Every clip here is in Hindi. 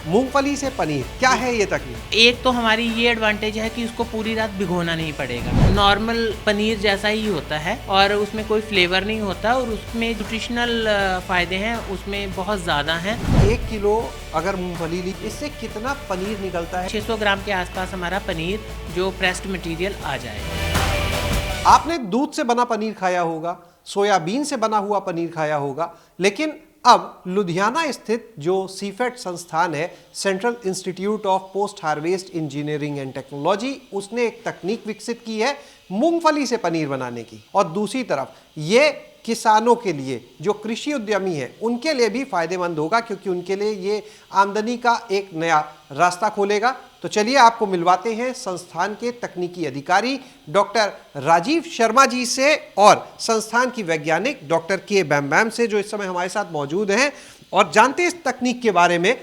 मूंगफली से पनीर, क्या है ये तकनीक? एक तो हमारी ये एडवांटेज है कि उसको पूरी रात भिगोना नहीं पड़ेगा। नॉर्मल पनीर जैसा ही होता है और उसमें कोई फ्लेवर नहीं होता और उसमें न्यूट्रिशनल फायदे हैं उसमें बहुत ज़्यादा हैं। 1 किलो अगर मूंगफली ली, इससे कितना पनीर निकलता है? 600 ग्राम के आसपास हमारा पनीर जो प्रेस्ड मटेरियल आ जाएगा। आपने दूध से बना पनीर खाया होगा, सोयाबीन से बना हुआ पनीर खाया होगा, लेकिन अब लुधियाना स्थित जो सीफेट संस्थान है, central institute of post harvest engineering and technology, उसने एक तकनीक विकसित की है मूंगफली से पनीर बनाने की। और दूसरी तरफ ये किसानों के लिए, जो कृषि उद्यमी है, उनके लिए भी फायदेमंद होगा, क्योंकि उनके लिए ये आमदनी का एक नया रास्ता खोलेगा। तो चलिए आपको मिलवाते हैं संस्थान के तकनीकी अधिकारी डॉक्टर राजीव शर्मा जी से और संस्थान की वैज्ञानिक डॉक्टर के बैम से, जो इस समय हमारे साथ मौजूद हैं, और जानते हैं इस तकनीक के बारे में।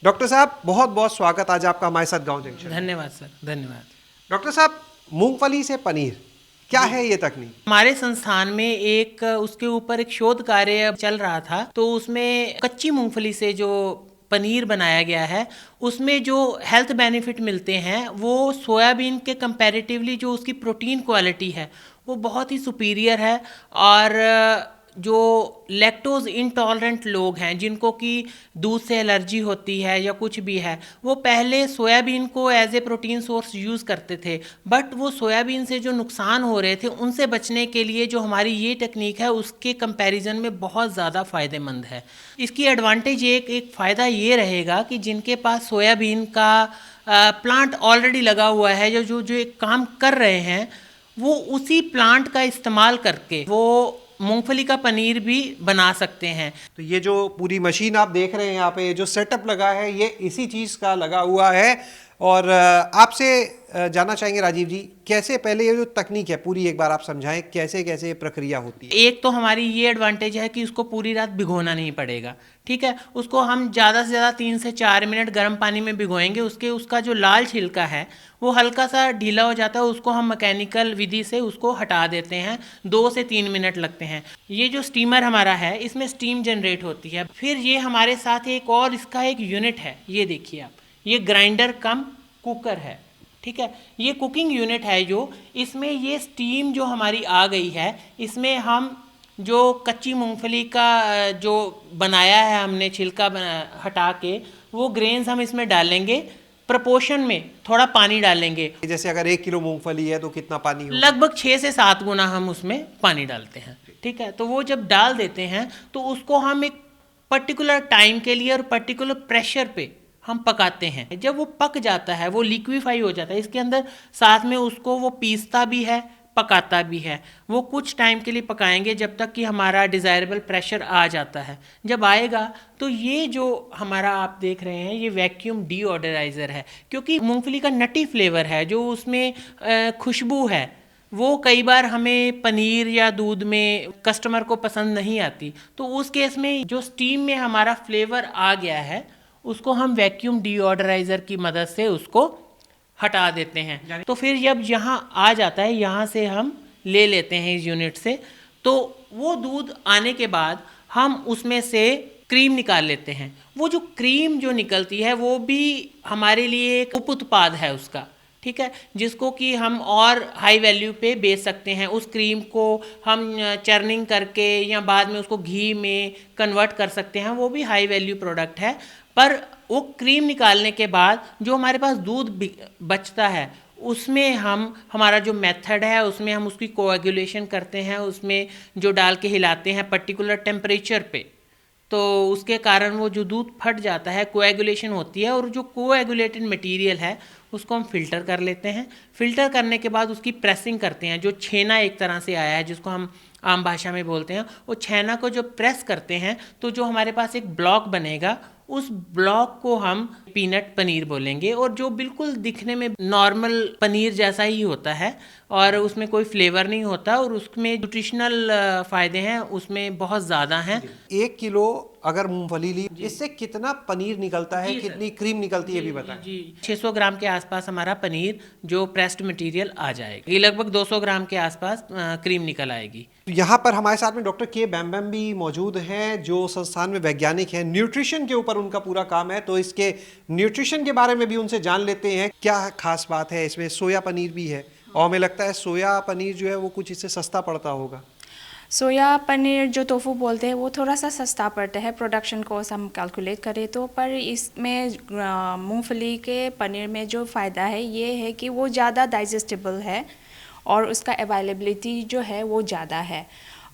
डॉक्टर साहब, बहुत बहुत स्वागत आज आपका हमारे साथ गांव जंक्शन। धन्यवाद सर, धन्यवाद। डॉक्टर साहब, मूंगफली से पनीर, क्या है ये तकनीक? हमारे संस्थान में एक उसके ऊपर एक शोध कार्य चल रहा था, तो उसमें कच्ची मूंगफली से जो पनीर बनाया गया है उसमें जो हेल्थ बेनिफिट मिलते हैं वो सोयाबीन के कंपैरेटिवली जो उसकी प्रोटीन क्वालिटी है वो बहुत ही सुपीरियर है। और जो लैक्टोज इंटॉलरेंट लोग हैं, जिनको कि दूध से एलर्जी होती है या कुछ भी है, वो पहले सोयाबीन को as a protein source use करते थे, बट वो सोयाबीन से जो नुकसान हो रहे थे उनसे बचने के लिए जो हमारी ये टेक्निक है उसके कंपैरिजन में बहुत ज़्यादा फ़ायदेमंद है। इसकी एडवांटेज एक फ़ायदा ये रहेगा कि जिनके पास सोयाबीन का प्लांट ऑलरेडी लगा हुआ है, जो जो एक काम कर रहे हैं, वो उसी प्लांट का इस्तेमाल करके वो मूंगफली का पनीर भी बना सकते हैं। तो ये जो पूरी मशीन आप देख रहे हैं यहाँ पे, ये जो सेटअप लगा है, ये इसी चीज़ का लगा हुआ है। और आपसे जानना चाहेंगे राजीव जी, कैसे पहले ये जो तकनीक है पूरी एक बार आप समझाएं, कैसे कैसे प्रक्रिया होती है? एक तो हमारी ये एडवांटेज है कि उसको पूरी रात भिगोना नहीं पड़ेगा, ठीक है। उसको हम ज़्यादा से ज़्यादा 3 से 4 मिनट गर्म पानी में भिगोएंगे। उसका जो लाल छिलका है वो हल्का सा ढीला हो जाता है, उसको हम मैकेनिकल विधि से उसको हटा देते हैं। 2 से 3 मिनट लगते हैं। ये जो स्टीमर हमारा है, इसमें स्टीम जनरेट होती है। फिर ये हमारे साथ एक और इसका एक यूनिट है, ये देखिए आप, ये ग्राइंडर कम कुकर है, ठीक है। ये कुकिंग यूनिट है जो इसमें ये स्टीम जो हमारी आ गई है, इसमें हम जो कच्ची मूंगफली का जो बनाया है हमने छिलका हटा के, वो ग्रेन्स हम इसमें डालेंगे। प्रपोर्शन में थोड़ा पानी डालेंगे। जैसे अगर 1 किलो मूंगफली है तो कितना पानी होगा? लगभग 6 से 7 गुना हम उसमें पानी डालते हैं, ठीक है। तो वो जब डाल देते हैं तो उसको हम एक पर्टिकुलर टाइम के लिए और पर्टिकुलर प्रेशर पे हम पकाते हैं। जब वो पक जाता है, वो लिक्विफाई हो जाता है, इसके अंदर साथ में उसको वो पीसता भी है, पकाता भी है। वो कुछ टाइम के लिए पकाएंगे जब तक कि हमारा डिज़ायरेबल प्रेशर आ जाता है। जब आएगा तो ये जो हमारा आप देख रहे हैं, ये वैक्यूम डीऑडराइज़र है, क्योंकि मूंगफली का नटी फ्लेवर है, जो उसमें खुशबू है, वो कई बार हमें पनीर या दूध में कस्टमर को पसंद नहीं आती। तो उस केस में जो स्टीम में हमारा फ्लेवर आ गया है, उसको हम वैक्यूम डीऑडराइज़र की मदद से उसको हटा देते हैं। तो फिर जब यहाँ आ जाता है, यहाँ से हम ले लेते हैं इस यूनिट से, तो वो दूध आने के बाद हम उसमें से क्रीम निकाल लेते हैं। वो जो क्रीम जो निकलती है वो भी हमारे लिए एक उप उत्पाद है उसका, ठीक है, जिसको कि हम और हाई वैल्यू पे बेच सकते हैं। उस क्रीम को हम चर्निंग करके या बाद में उसको घी में कन्वर्ट कर सकते हैं, वो भी हाई वैल्यू प्रोडक्ट है। पर वो क्रीम निकालने के बाद जो हमारे पास दूध बचता है, उसमें हमारा जो मेथड है उसमें हम उसकी कोएगुलेशन करते हैं, उसमें जो डाल के हिलाते हैं पर्टिकुलर टेम्परेचर पे, तो उसके कारण वो जो दूध फट जाता है, कोएगुलेशन होती है, और जो कोएगुलेटेड मटेरियल है उसको हम फिल्टर कर लेते हैं। फिल्टर करने के बाद उसकी प्रेसिंग करते हैं। जो छेना एक तरह से आया है, जिसको हम आम भाषा में बोलते हैं, वो छेना को जो प्रेस करते हैं तो जो हमारे पास एक ब्लॉक बनेगा, उस ब्लॉक को हम पीनट पनीर बोलेंगे। और जो बिल्कुल दिखने में नॉर्मल पनीर जैसा ही होता है और उसमें कोई फ्लेवर नहीं होता और उसमें न्यूट्रिशनल फ़ायदे हैं उसमें बहुत ज़्यादा हैं। 1 किलो अगर मूंगफली ली, इससे कितना पनीर निकलता है, कितनी क्रीम निकलती है भी बताएं? जी, 600 ग्राम के आसपास हमारा पनीर जो प्रेस्ड मटेरियल आ जाएगा। ये लगभग 200 ग्राम के आसपास क्रीम निकल आएगी। यहाँ पर हमारे साथ में डॉक्टर के बैम भी मौजूद हैं, जो संस्थान में वैज्ञानिक हैं, न्यूट्रिशन के ऊपर ऊपर उनका पूरा काम है, तो इसके न्यूट्रिशन के बारे में भी उनसे जान लेते हैं क्या खास बात है इसमें। सोया पनीर भी है और हमें लगता है सोया पनीर जो है वो कुछ इससे सस्ता पड़ता होगा। सोया पनीर जो टोफू बोलते हैं वो थोड़ा सा सस्ता पड़ता है प्रोडक्शन कॉस्ट हम कैलकुलेट करें तो, पर इसमें मूंगफली के पनीर में जो फ़ायदा है ये है कि वो ज़्यादा डाइजेस्टेबल है और उसका अवेलेबिलिटी जो है वो ज़्यादा है।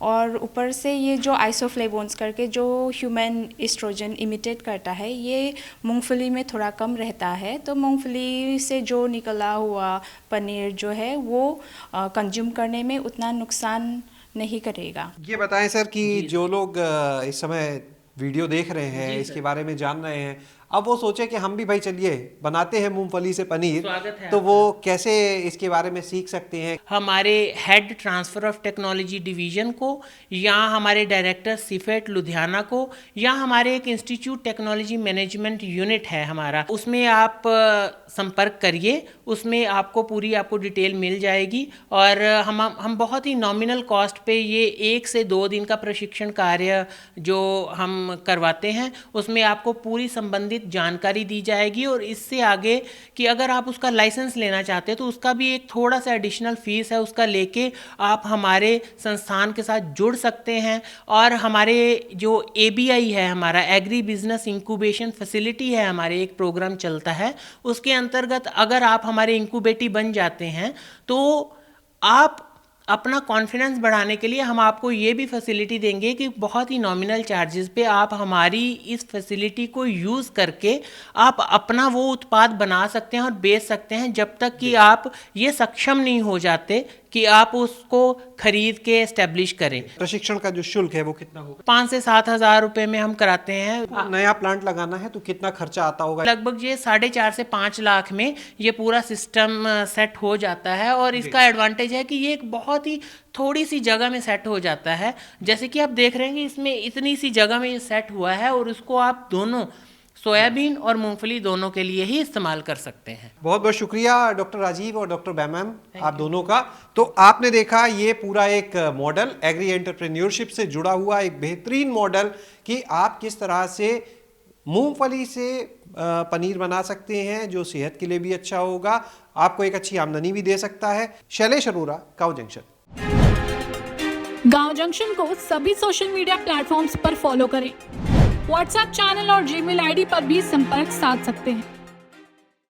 और ऊपर से ये जो आइसोफ्लेवोन्स करके जो ह्यूमन एस्ट्रोजन इमिटेट करता है ये मूंगफली में थोड़ा कम रहता है, तो मूंगफली से जो निकला हुआ पनीर जो है वो कंज्यूम करने में उतना नुकसान नहीं करेगा। ये बताएं सर कि जो लोग इस समय वीडियो देख रहे हैं, इसके बारे में जान रहे हैं, अब वो सोचे कि हम भी भाई चलिए बनाते हैं मूंगफली से पनीर, तो वो कैसे इसके बारे में सीख सकते हैं? हमारे head transfer of technology division को या हमारे डायरेक्टर सीफेट लुधियाना को या हमारे एक इंस्टीट्यूट टेक्नोलॉजी मैनेजमेंट यूनिट है हमारा, उसमें आप संपर्क करिए, उसमें आपको पूरी डिटेल मिल जाएगी। और हम बहुत ही नॉमिनल कॉस्ट पे ये 1 से 2 दिन का प्रशिक्षण कार्य जो हम करवाते हैं उसमें आपको पूरी संबंधित जानकारी दी जाएगी। और इससे आगे कि अगर आप उसका लाइसेंस लेना चाहते हैं तो उसका भी एक थोड़ा सा एडिशनल फीस है, उसका लेके आप हमारे संस्थान के साथ जुड़ सकते हैं। और हमारे जो ABI है, हमारा एग्री बिजनेस इंक्यूबेशन फैसिलिटी है, हमारे एक प्रोग्राम चलता है, उसके अंतर्गत अगर आप हमारे इंक्यूबेटी बन जाते हैं तो आप अपना कॉन्फिडेंस बढ़ाने के लिए हम आपको ये भी फैसिलिटी देंगे कि बहुत ही नॉमिनल चार्जेस पे आप हमारी इस फैसिलिटी को यूज़ करके आप अपना वो उत्पाद बना सकते हैं और बेच सकते हैं, जब तक कि आप ये सक्षम नहीं हो जाते कि आप उसको खरीद के एस्टेब्लिश करें। प्रशिक्षण का जो शुल्क है वो कितना होगा? 5 से 7 हज़ार रुपये में हम कराते हैं। नया प्लांट लगाना है तो कितना खर्चा आता होगा? लगभग ये 4.5 से 5 लाख में ये पूरा सिस्टम सेट हो जाता है। और इसका एडवांटेज है कि ये एक बहुत ही थोड़ी सी जगह में सेट हो जाता है। जैसे कि आप देख रहे हैं कि इसमें इतनी सी जगह में ये सेट हुआ है और उसको आप दोनों सोयाबीन और मूंगफली दोनों के लिए ही इस्तेमाल कर सकते हैं। बहुत बहुत शुक्रिया डॉक्टर राजीव और डॉक्टर बैमैम आप दोनों का। तो आपने देखा ये पूरा एक मॉडल एग्री एंटरप्रेन्योरशिप से जुड़ा हुआ एक बेहतरीन मॉडल कि आप किस तरह से मूंगफली से पनीर बना सकते हैं जो सेहत के लिए भी अच्छा होगा, आपको एक अच्छी आमदनी भी दे सकता है। शैलेश अरोरा, गांव जंक्शन। गांव जंक्शन को सभी सोशल मीडिया प्लेटफॉर्म्स पर फॉलो करें। व्हाट्सएप चैनल और जीमेल आईडी पर भी संपर्क साध सकते हैं।